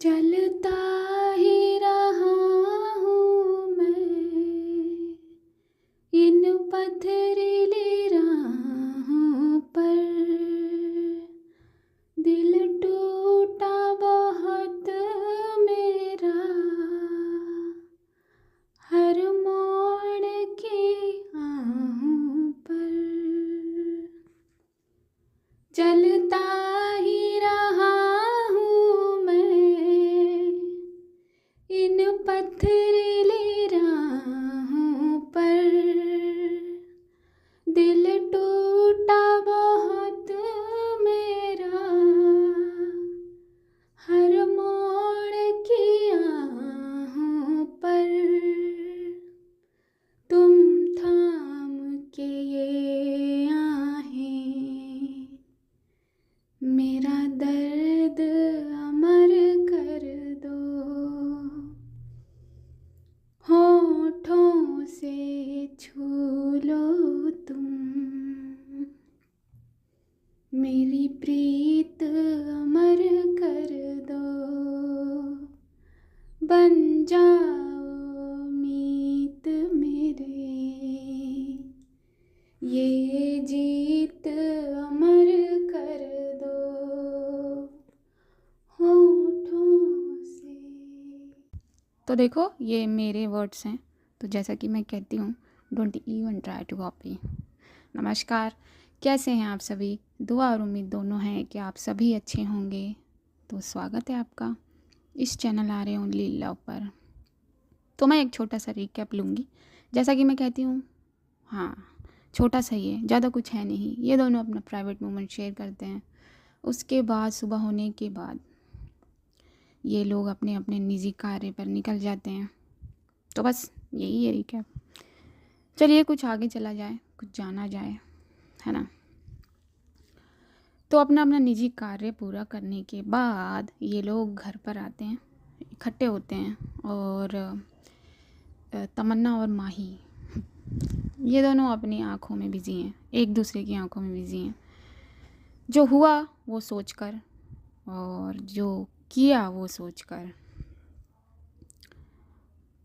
चलता ही रहा हूँ मैं इन पथरीली राहों पर, दिल टूटा बहुत मेरा हर मोड़ की आहों पर। चलता ही रहा हूँ मैं इन पथरीली राहों पर, दिल टूटा बहुत मेरा हर मोड़ की आहों पर। तुम थाम के ये आहें मेरा दर्द अमर कर दो, होठों से छू लो तुम मेरी प्रीत अमर कर दो, बन जाओ मीत मेरे ये जीत अमर कर दो होठों से। तो देखो ये मेरे वर्ड्स हैं, तो जैसा कि मैं कहती हूँ, don't even try to copy. नमस्कार, कैसे हैं आप सभी? दुआ और उम्मीद दोनों हैं कि आप सभी अच्छे होंगे। तो स्वागत है आपका इस चैनल आ रहे ओनली लव पर। तो मैं एक छोटा सा रिकैप लूँगी, जैसा कि मैं कहती हूँ। हाँ, छोटा सा ही है, ज़्यादा कुछ है नहीं। ये दोनों अपना प्राइवेट मोमेंट शेयर करते हैं। उसके बाद सुबह होने के बाद ये लोग अपने अपने निजी कार्य पर निकल जाते हैं। तो बस यही है रिकैप। चलिए कुछ आगे चला जाए, कुछ जाना जाए, है ना। तो अपना अपना निजी कार्य पूरा करने के बाद ये लोग घर पर आते हैं, इकट्ठे होते हैं। और तमन्ना और माही ये दोनों अपनी आँखों में बिज़ी हैं, एक दूसरे की आँखों में बिज़ी हैं। जो हुआ वो सोचकर और जो किया वो सोचकर।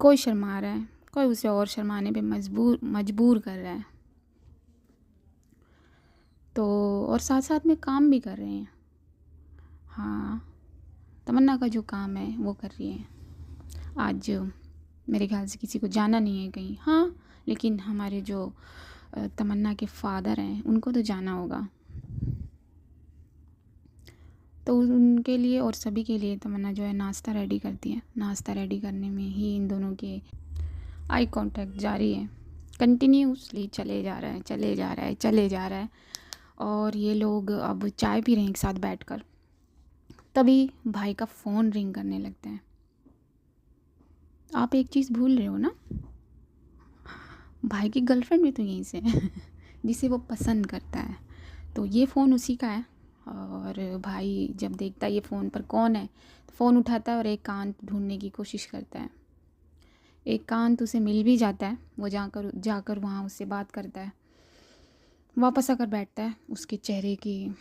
कोई शर्मा रहा है, कोई उसे और शर्माने पे मजबूर कर रहा है। तो और साथ साथ में काम भी कर रहे हैं। हाँ, तमन्ना का जो काम है वो कर रही है। आज मेरे ख्याल से किसी को जाना नहीं है कहीं। हाँ, लेकिन हमारे जो तमन्ना के फादर हैं उनको तो जाना होगा। तो उनके लिए और सभी के लिए तमन्ना जो है नाश्ता रेडी करती है। नाश्ता रेडी करने में ही इन दोनों के आई कांटेक्ट जारी है, कंटिन्यूसली चले जा रहा है, चले जा रहा है, चले जा रहा है। और ये लोग अब चाय पी रहे हैं एक साथ बैठकर। तभी भाई का फ़ोन रिंग करने लगता है। आप एक चीज़ भूल रहे हो ना, भाई की गर्लफ्रेंड भी तो यहीं से है जिसे वो पसंद करता है। तो ये फ़ोन उसी का है। और भाई जब देखता है ये फ़ोन पर कौन है, तो फ़ोन उठाता है और एकांत ढूंढने की कोशिश करता है। एकांत उसे मिल भी जाता है। वो जाकर वहाँ उससे बात करता है। वापस आकर बैठता है। उसके चेहरे की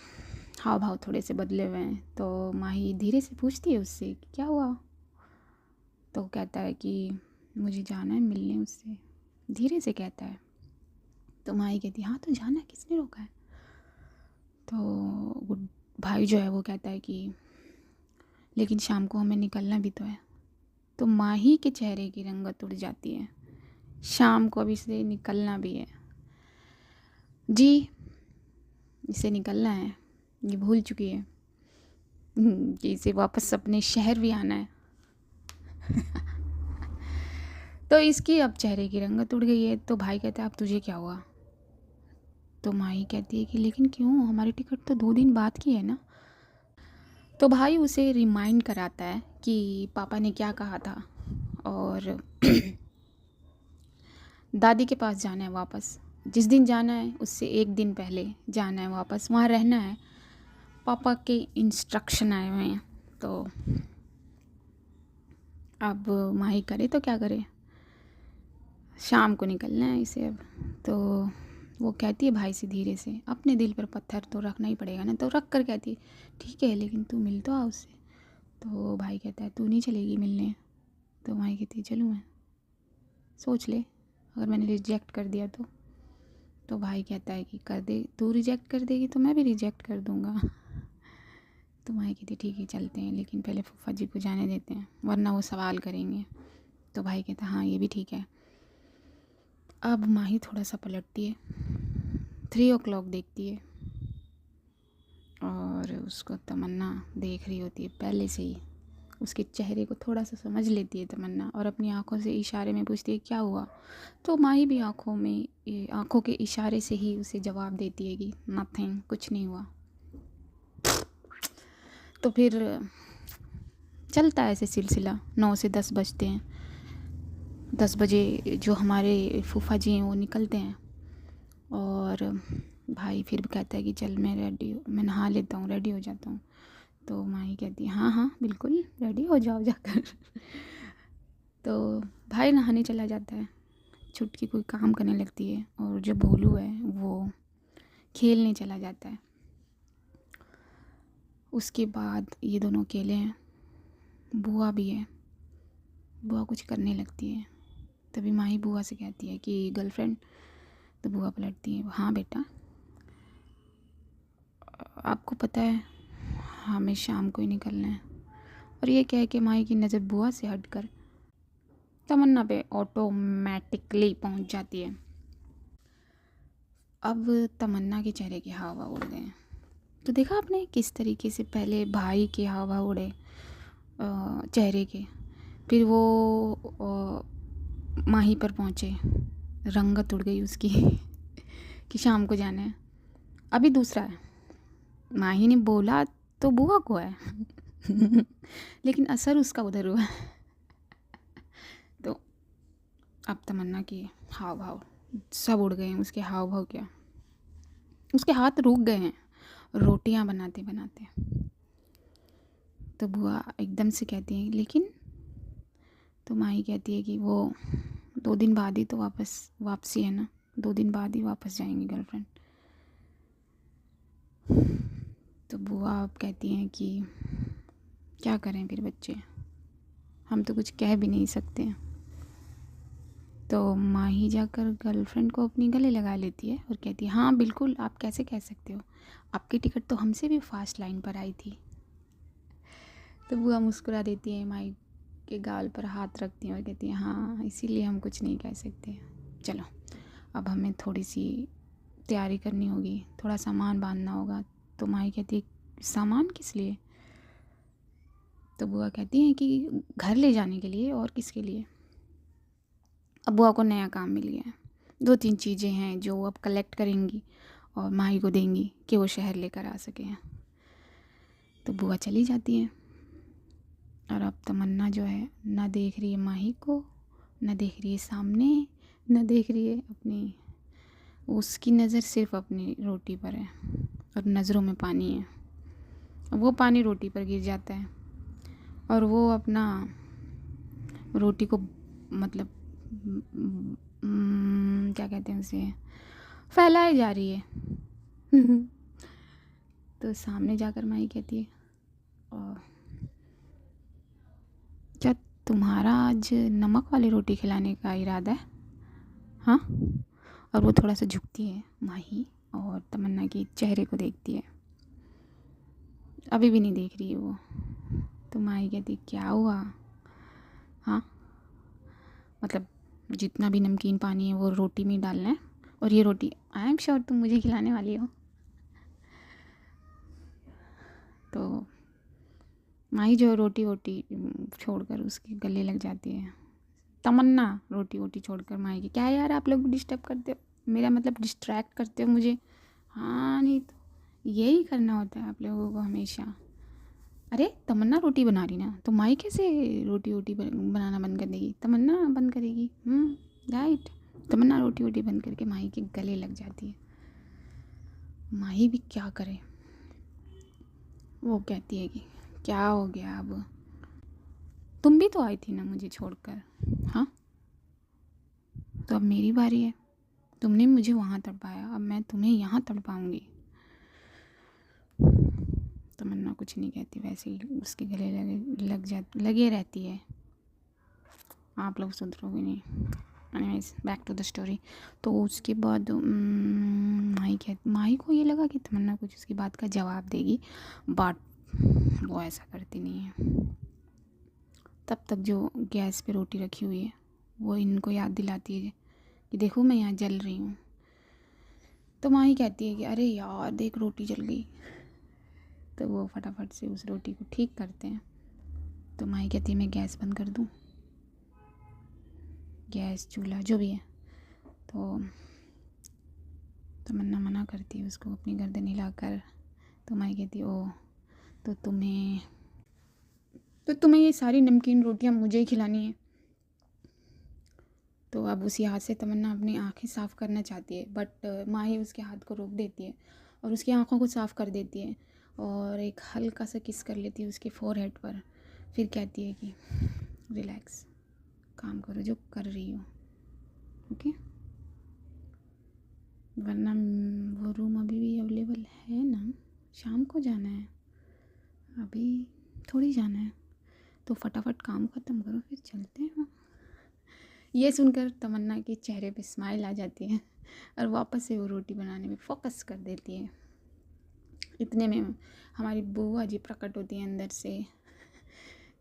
हाव भाव थोड़े से बदले हुए हैं। तो माही धीरे से पूछती है उससे कि क्या हुआ। तो कहता है कि मुझे जाना है मिलने उससे, धीरे से कहता है। तो माही कहती है हाँ तो जाना, किसने रोका है। तो वो भाई जो है वो कहता है कि लेकिन शाम को हमें निकलना भी तो है। तो माही के चेहरे की रंगत उड़ जाती है। शाम को अभी से निकलना भी है जी, इसे निकलना है, ये भूल चुकी है कि इसे वापस अपने शहर भी आना है तो इसकी अब चेहरे की रंगत उड़ गई है। तो भाई कहता है अब तुझे क्या हुआ। तो माही कहती है कि लेकिन क्यों, हमारी टिकट तो 2 दिन बाद की है ना। तो भाई उसे रिमाइंड कराता है कि पापा ने क्या कहा था और दादी के पास जाना है वापस। जिस दिन जाना है उससे एक दिन पहले जाना है वापस, वहाँ रहना है। पापा के इंस्ट्रक्शन आए हुए हैं। तो अब माही करे तो क्या करे, शाम को निकलना है इसे अब। तो वो कहती है भाई से धीरे से, अपने दिल पर पत्थर तो रखना ही पड़ेगा ना। तो रख कर कहती है ठीक है लेकिन तू मिल तो आ उससे। तो भाई कहता है तू नहीं चलेगी मिलने? तो माही कहती है चलूँ मैं, सोच ले अगर मैंने रिजेक्ट कर दिया तो भाई कहता है कि कर दे, तू रिजेक्ट कर देगी तो मैं भी रिजेक्ट कर दूँगा। तो माही कहती ठीक है चलते हैं, लेकिन पहले फूफा जी को जाने देते हैं वरना वो सवाल करेंगे। तो भाई कहता हाँ ये भी ठीक है। अब माही थोड़ा सा पलटती है, 3 o'clock देखती है और उसको तमन्ना देख रही होती है पहले से ही। उसके चेहरे को थोड़ा सा समझ लेती है तमन्ना और अपनी आंखों से इशारे में पूछती है क्या हुआ। तो माही भी आंखों के इशारे से ही उसे जवाब देती है कि नथिंग, कुछ नहीं हुआ। तो फिर चलता है ऐसे सिलसिला। 9 से 10 बजते हैं। 10 बजे जो हमारे फूफा जी हैं वो निकलते हैं और भाई फिर भी कहता है कि चल मैं नहा लेता हूँ, रेडी हो जाता हूँ। तो माही कहती है हाँ हाँ बिल्कुल रेडी हो जाओ जाकर। तो भाई नहाने चला जाता है, छुटकी कोई काम करने लगती है और जो भोलू है वो खेलने चला जाता है। उसके बाद ये दोनों अकेले हैं, बुआ भी है। बुआ कुछ करने लगती है, तभी माही बुआ से कहती है कि गर्लफ्रेंड। तो बुआ पलटती है हाँ बेटा, आपको पता है हमें शाम को ही निकलना है। और ये कह के माही की नज़र बुआ से हटकर तमन्ना पे ऑटोमेटिकली पहुंच जाती है। अब तमन्ना के चेहरे के हाव भाव उड़ गए हैं। तो देखा आपने किस तरीके से पहले भाई के हाव भाव उड़े चेहरे के, फिर वो माही पर पहुँचे, रंगत उड़ गई उसकी कि शाम को जाना है। अभी दूसरा है, माही ने बोला तो बुआ को है लेकिन असर उसका उधर हुआ। तो अब तमन्ना के हाव भाव सब उड़ गए हैं। उसके हाव भाव क्या, उसके हाथ रुक गए हैं रोटियां बनाते बनाते। तो बुआ एकदम से कहती है लेकिन, तो माही कहती है कि वो 2 दिन बाद ही तो वापसी है ना, 2 दिन बाद ही वापस जाएंगे गर्लफ्रेंड। तो बुआ अब कहती हैं कि क्या करें फिर बच्चे, हम तो कुछ कह भी नहीं सकते। तो माही जाकर गर्लफ्रेंड को अपनी गले लगा लेती है और कहती है हाँ बिल्कुल, आप कैसे कह सकते हो, आपकी टिकट तो हमसे भी फास्ट लाइन पर आई थी। तो बुआ मुस्कुरा देती है, माही के गाल पर हाथ रखती हैं और कहती है हाँ इसीलिए हम कुछ नहीं कह सकते। चलो अब हमें थोड़ी सी तैयारी करनी होगी, थोड़ा सामान बांधना होगा। तो माही कहती है सामान किस लिए? तो बुआ कहती हैं कि घर ले जाने के लिए, और किसके लिए। अब बुआ को नया काम मिल गया है, 2-3 चीज़ें हैं जो वो अब कलेक्ट करेंगी और माही को देंगी कि वो शहर लेकर आ सकें। तो बुआ चली जाती हैं और अब तमन्ना जो है ना देख रही है माही को, ना देख रही है सामने, ना देख रही है अपनी, उसकी नज़र सिर्फ अपनी रोटी पर है और नज़रों में पानी है। वो पानी रोटी पर गिर जाता है और वो अपना रोटी को मतलब क्या कहते हैं उसे, फैलाए जा रही है। तो सामने जाकर माही कहती है क्या तुम्हारा आज नमक वाली रोटी खिलाने का इरादा है? हाँ। और वो थोड़ा सा झुकती है माही और तमन्ना के चेहरे को देखती है, अभी भी नहीं देख रही है वो। तो माही कहती क्या हुआ? हाँ मतलब जितना भी नमकीन पानी है वो रोटी में डालना है, और ये रोटी आई एम श्योर तुम मुझे खिलाने वाली हो। तो माही जो रोटी वोटी छोड़कर उसके गले लग जाती है। तमन्ना रोटी वोटी छोड़कर माही की, क्या यार आप लोग डिस्टर्ब करते हो, मेरा मतलब डिस्ट्रैक्ट करते हो मुझे। हाँ नहीं तो यही करना होता है आप लोगों को हमेशा। अरे तमन्ना रोटी बना रही ना, तो माही कैसे रोटी वोटी बनाना बंद कर देगी? तमन्ना बंद करेगी। राइट। तमन्ना रोटी वोटी बंद करके माही के गले लग जाती है। माही भी क्या करे, वो कहती है कि क्या हो गया, अब तुम भी तो आई थी ना मुझे छोड़कर। हाँ तो अब मेरी बारी है, तुमने मुझे वहाँ तड़पाया, अब मैं तुम्हें यहाँ तड़पाऊँगी। तमन्ना कुछ नहीं कहती, वैसे ही उसके गले लगे रहती है। आप लोग सुधरोगे नहीं। Anyways back to the story. तो उसके बाद माही को ये लगा कि तमन्ना कुछ उसकी बात का जवाब देगी, बट वो ऐसा करती नहीं है। तब तक जो गैस पे रोटी रखी हुई है वो इनको याद दिलाती है कि देखो मैं यहाँ जल रही हूँ। तो माही कहती है कि अरे यार देख रोटी जल गई। तो वो फटाफट से उस रोटी को ठीक करते हैं। तो माही कहती है मैं गैस बंद कर दूँ, गैस चूल्हा जो भी है। तो तमन्ना मना करती है उसको अपनी गर्दन हिलाकर। तो माही कहती है ओ तो तुम्हें ये सारी नमकीन रोटियां मुझे ही खिलानी है। तो अब उसी हाथ से तमन्ना अपनी आंखें साफ़ करना चाहती है, बट माही उसके हाथ को रोक देती है और उसकी आंखों को साफ़ कर देती है और एक हल्का सा किस कर लेती है उसके फोरहेड पर। फिर कहती है कि रिलैक्स, काम करो जो कर रही हो, ओके। वरना वो रूम अभी भी अवेलेबल है ना, शाम को जाना है, अभी थोड़ी जाना है। तो फटाफट काम ख़त्म करो फिर चलते हैं। ये सुनकर तमन्ना के चेहरे पे स्माइल आ जाती है और वापस से वो रोटी बनाने में फोकस कर देती है। इतने में हमारी बुआ जी प्रकट होती हैं अंदर से।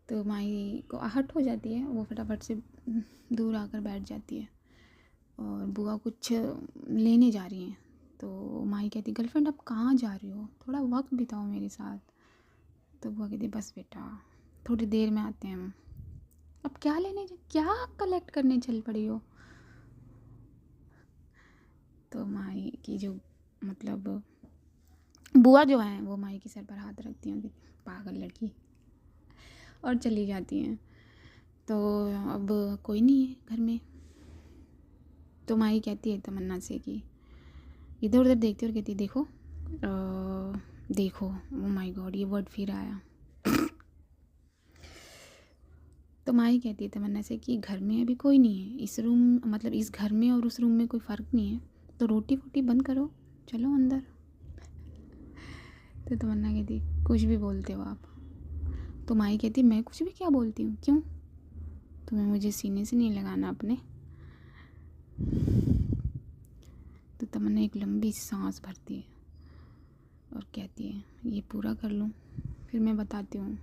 तो माही को आहट हो जाती है, वो फटाफट से दूर आकर बैठ जाती है और बुआ कुछ लेने जा रही हैं। तो माही कहती गर्लफ्रेंड अब कहाँ जा रही हो, थोड़ा वक्त बिताओ मेरे साथ। तो बुआ कहती बस बेटा थोड़ी देर में आते हैं हम। अब क्या कलेक्ट करने चल पड़ी हो। तो माही की जो मतलब बुआ जो है वो माही के सर पर हाथ रखती हैं कि पागल लड़की, और चली जाती हैं। तो अब कोई नहीं है घर में। तो माही कहती है तमन्ना से कि इधर उधर देखती है और कहती देखो देखो ओ माय गॉड ये वर्ड फिर आया। तो माही कहती है तमन्ना से कि घर में अभी कोई नहीं है, इस रूम मतलब इस घर में और उस रूम में कोई फ़र्क नहीं है, तो रोटी वोटी बंद करो चलो अंदर। तो तमन्ना कहती कुछ भी बोलते हो आप। तो माही कहती मैं कुछ भी क्या बोलती हूँ, क्यों, तुम्हें मुझे सीने से नहीं लगाना अपने। तो तमन्ना एक लंबी सांस भरती है और कहती है ये पूरा कर लूँ फिर मैं बताती हूँ।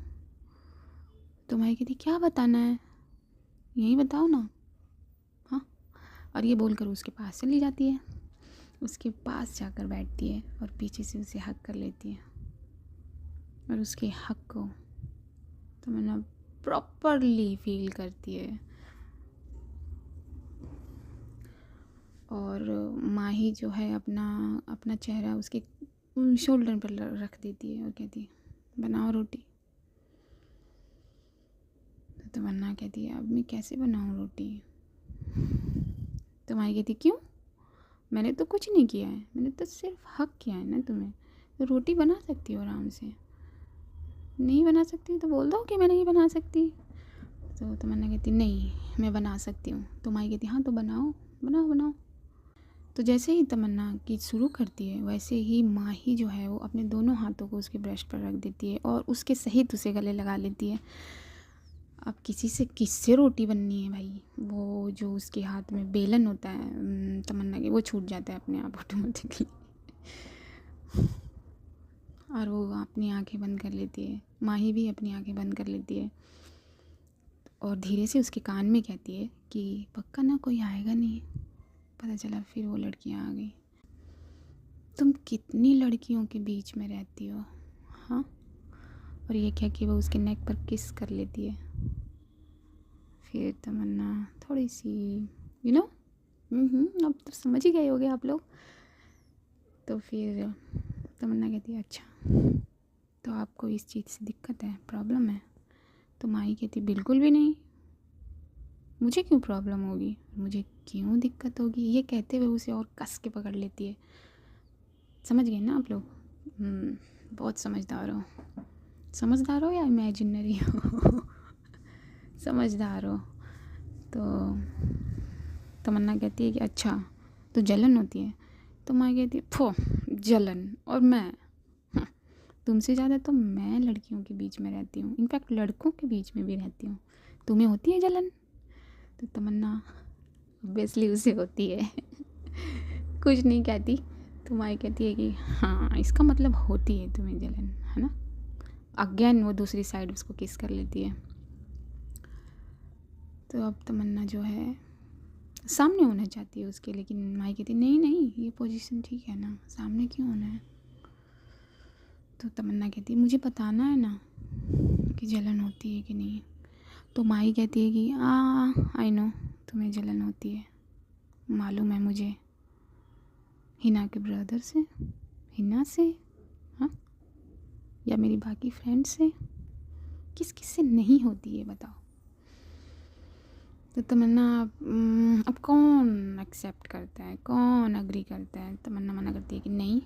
तो माही कहती क्या बताना है, यही बताओ ना, हाँ। और ये बोलकर उसके पास चली जाती है, उसके पास जाकर बैठती है और पीछे से उसे हक कर लेती है। और उसके हक को तमन्ना प्रॉपरली फील करती है। और माही जो है अपना चेहरा उसके शोल्डर पर रख देती है और कहती है बनाओ रोटी। तो तमन्ना कहती है अब मैं कैसे बनाऊँ रोटी। तो माही कहती क्यों, मैंने तो कुछ नहीं किया है, मैंने तो सिर्फ हक किया है ना तुम्हें, तो रोटी बना सकती हो आराम से। नहीं बना सकती तो बोल दो कि मैं नहीं बना सकती। तो तमन्ना कहती नहीं मैं बना सकती हूँ। तो माही कहती हाँ तो बनाओ बनाओ बनाओ। तो जैसे ही तमन्ना की शुरू करती है वैसे ही माही जो है वो अपने दोनों हाथों को उसके ब्रेस्ट पर रख देती है और उसके सहित उसे गले लगा लेती है। अब किससे रोटी बननी है भाई, वो जो उसके हाथ में बेलन होता है तमन्ना के वो छूट जाता है अपने आप ऑटोमेटिकली। और वो अपनी आंखें बंद कर लेती है, माही भी अपनी आंखें बंद कर लेती है और धीरे से उसके कान में कहती है कि पक्का ना कोई आएगा नहीं। पता चला फिर वो लड़कियां आ गई। तुम कितनी लड़कियों के बीच में रहती हो, हाँ। और ये क्या कि वो उसके नेक पर किस कर लेती है। फिर तमन्ना थोड़ी सी अब तो समझ ही गए होगे आप लोग। तो फिर तमन्ना कहती है अच्छा तो आपको इस चीज़ से दिक्कत है, प्रॉब्लम है। तो माही कहती बिल्कुल भी नहीं, मुझे क्यों प्रॉब्लम होगी, मुझे क्यों दिक्कत होगी। ये कहते हुए उसे और कस के पकड़ लेती है। समझ गए ना आप लोग, बहुत समझदार हो या इमेजिनरी हो। समझदार हो। तो तमन्ना कहती है कि अच्छा तो जलन होती है। तो माँ कहती है फो जलन और मैं, तुमसे ज़्यादा तो मैं लड़कियों के बीच में रहती हूँ, इनफैक्ट लड़कों के बीच में भी रहती हूँ। तुम्हें होती है जलन? तो तमन्ना ऑब्वियसली उसे होती है। कुछ नहीं कहती। तुम्हारी कहती है कि हाँ, इसका मतलब होती है तुम्हें जलन, है ना। अगेन वो दूसरी साइड उसको किस कर लेती है। तो अब तमन्ना जो है सामने होना चाहती है उसके, लेकिन माई कहती नहीं नहीं, ये पोजीशन ठीक है ना, सामने क्यों होना है। तो तमन्ना कहती है मुझे बताना है ना कि जलन होती है कि नहीं। तो माई कहती है कि आई नो तुम्हें जलन होती है, मालूम है मुझे, हिना के ब्रदर से, हिना से, हाँ, या मेरी बाकी फ्रेंड से, किस किस से नहीं होती है बताओ। तो तमन्ना अब कौन एक्सेप्ट करता है, कौन अग्री करता है। तमन्ना मना करती है कि नहीं,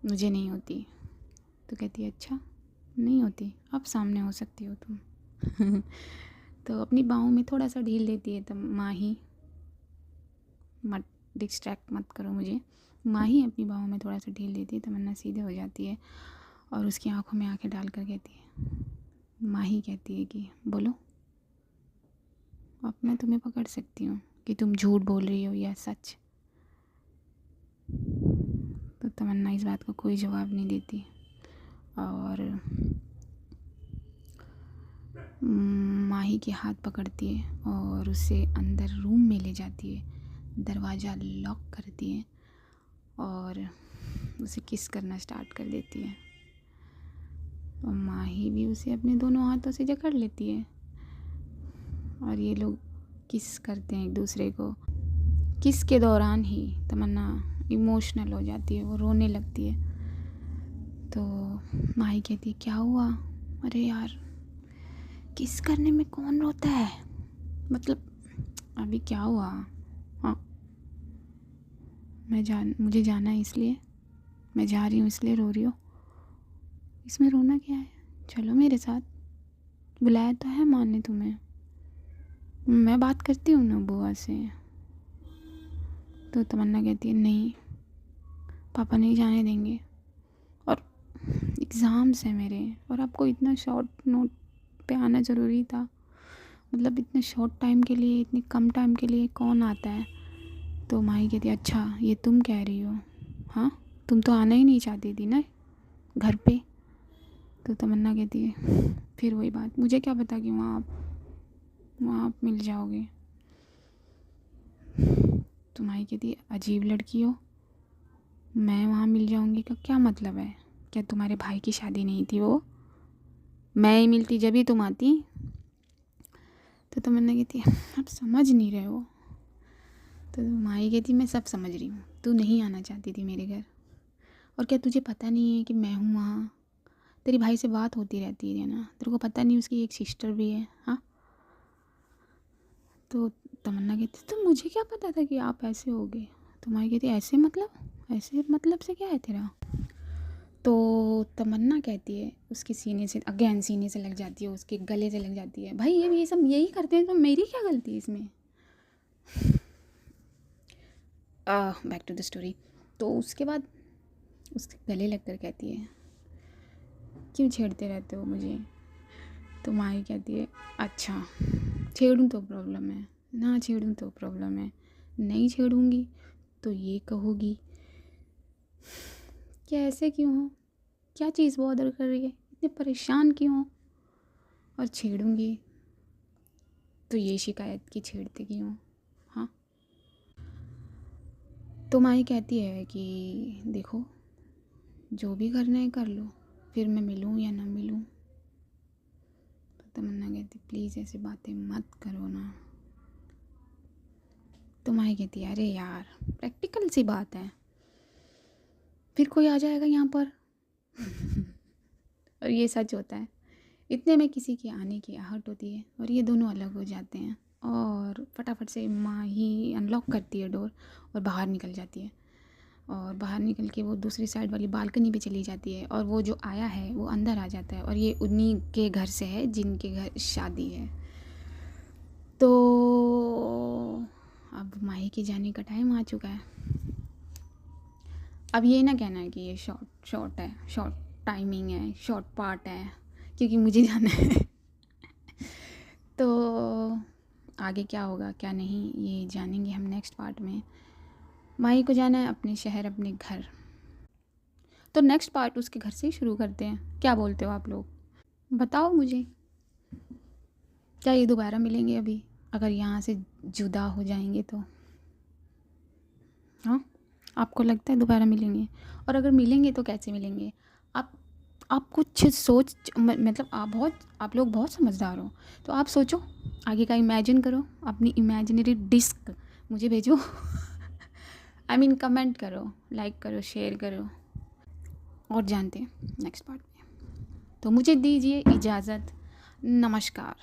मुझे नहीं होती। तो कहती है अच्छा नहीं होती, अब सामने हो सकती हो तुम। तो अपनी बाहों में थोड़ा सा ढील देती है। तो माही, मत डिस्ट्रैक्ट मत करो मुझे। माही अपनी बाहों में थोड़ा सा ढील देती है। तमन्ना सीधे हो जाती है और उसकी आंखों में आंखें डालकर कहती है, माही कहती है कि बोलो, अब मैं तुम्हें पकड़ सकती हूँ कि तुम झूठ बोल रही हो या सच। तो तमन्ना इस बात का कोई जवाब नहीं देती और माही के हाथ पकड़ती है और उसे अंदर रूम में ले जाती है, दरवाज़ा लॉक करती है और उसे किस करना स्टार्ट कर देती है। और माही भी उसे अपने दोनों हाथों से जकड़ लेती है और ये लोग किस करते हैं एक दूसरे को। किस के दौरान ही तमन्ना इमोशनल हो जाती है, वो रोने लगती है। तो माही कहती है क्या हुआ, अरे यार किस करने में कौन रोता है, मतलब अभी क्या हुआ। हाँ, मुझे जाना है इसलिए मैं जा रही हूँ, इसलिए रो रही हो, इसमें रोना क्या है, चलो मेरे साथ, बुलाया तो है माँ ने तुम्हें, मैं बात करती हूँ ना बुआ से। तो तमन्ना कहती है नहीं, पापा नहीं जाने देंगे और एग्ज़ाम्स हैं मेरे, और आपको इतना शॉर्ट नोट पे आना ज़रूरी था, मतलब इतने शॉर्ट टाइम के लिए, इतनी कम टाइम के लिए कौन आता है। तो माही कहती है अच्छा ये तुम कह रही हो, हाँ तुम तो आना ही नहीं चाहती थी ना घर पे। तो तमन्ना कहती है फिर वही बात, मुझे क्या पता कि वहाँ आप मिल जाओगे। तो माही कहती है अजीब लड़की हो, मैं वहाँ मिल जाऊँगी का क्या मतलब है, क्या तुम्हारे भाई की शादी नहीं थी वो, मैं ही मिलती जब ही तुम आती। तो तमन्ना कहती है आप समझ नहीं रहे हो। तो माही कहती मैं सब समझ रही हूँ, तू नहीं आना चाहती थी मेरे घर, और क्या तुझे पता नहीं है कि मैं हूँ वहाँ, तेरी भाई से बात होती रहती है ना, तेरे को पता नहीं उसकी एक सिस्टर भी है। हाँ, तो तमन्ना कहती तो मुझे क्या पता था कि आप ऐसे होगे। तो माही कहती ऐसे मतलब से क्या है तेरा। तो तमन्ना कहती है उसके सीने से, अगेन सीने से लग जाती है, उसके गले से लग जाती है। भाई ये सब यही करते हैं तो मेरी क्या गलती है इसमें। Back to the story. तो उसके बाद उसके गले लगकर कहती है क्यों छेड़ते रहते हो मुझे। तो माही कहती है अच्छा छेड़ूं तो प्रॉब्लम है, ना छेड़ूं तो प्रॉब्लम है, नहीं छेड़ूंगी तो ये कहोगी क्या ऐसे क्यों हो, क्या चीज़ बॉदर कर रही है, इतने परेशान क्यों हो, और छेड़ूंगी तो ये शिकायत की छेड़ते क्यों। हाँ, तो माही कहती है कि देखो जो भी करना है कर लो, फिर मैं मिलूँ या ना मिलूँ। तो तमन्ना कहती प्लीज़ ऐसी बातें मत करो ना। तो माही कहती है अरे यार प्रैक्टिकल सी बात है, फिर कोई आ जाएगा यहाँ पर। और ये सच होता है, इतने में किसी के आने की आहट होती है और ये दोनों अलग हो जाते हैं और फटाफट से माँ ही अनलॉक करती है डोर और बाहर निकल जाती है। और बाहर निकल के वो दूसरी साइड वाली बालकनी पे चली जाती है और वो जो आया है वो अंदर आ जाता है और ये उन्हीं के घर से है जिनके घर शादी है। तो अब माही के जाने का टाइम आ चुका है। अब ये ना कहना है कि ये शॉर्ट शॉर्ट है, शॉर्ट टाइमिंग है, शॉर्ट पार्ट है, क्योंकि मुझे जाना है। तो आगे क्या होगा क्या नहीं ये जानेंगे हम नेक्स्ट पार्ट में। माही को जाना है अपने शहर, अपने घर। तो नेक्स्ट पार्ट उसके घर से ही शुरू करते हैं, क्या बोलते हो आप लोग? बताओ मुझे, क्या ये दोबारा मिलेंगे अभी अगर यहाँ से जुदा हो जाएंगे तो? हाँ, आपको लगता है दोबारा मिलेंगे? और अगर मिलेंगे तो कैसे मिलेंगे? आप आप कुछ सोच मतलब आप लोग बहुत समझदार हो, तो आप सोचो, आगे का इमेजिन करो, अपनी इमेजिनरी डिस्क मुझे भेजो। आई मीन कमेंट करो, लाइक करो, शेयर करो, और जानते हैं नेक्स्ट पार्ट में। तो मुझे दीजिए इजाज़त, नमस्कार।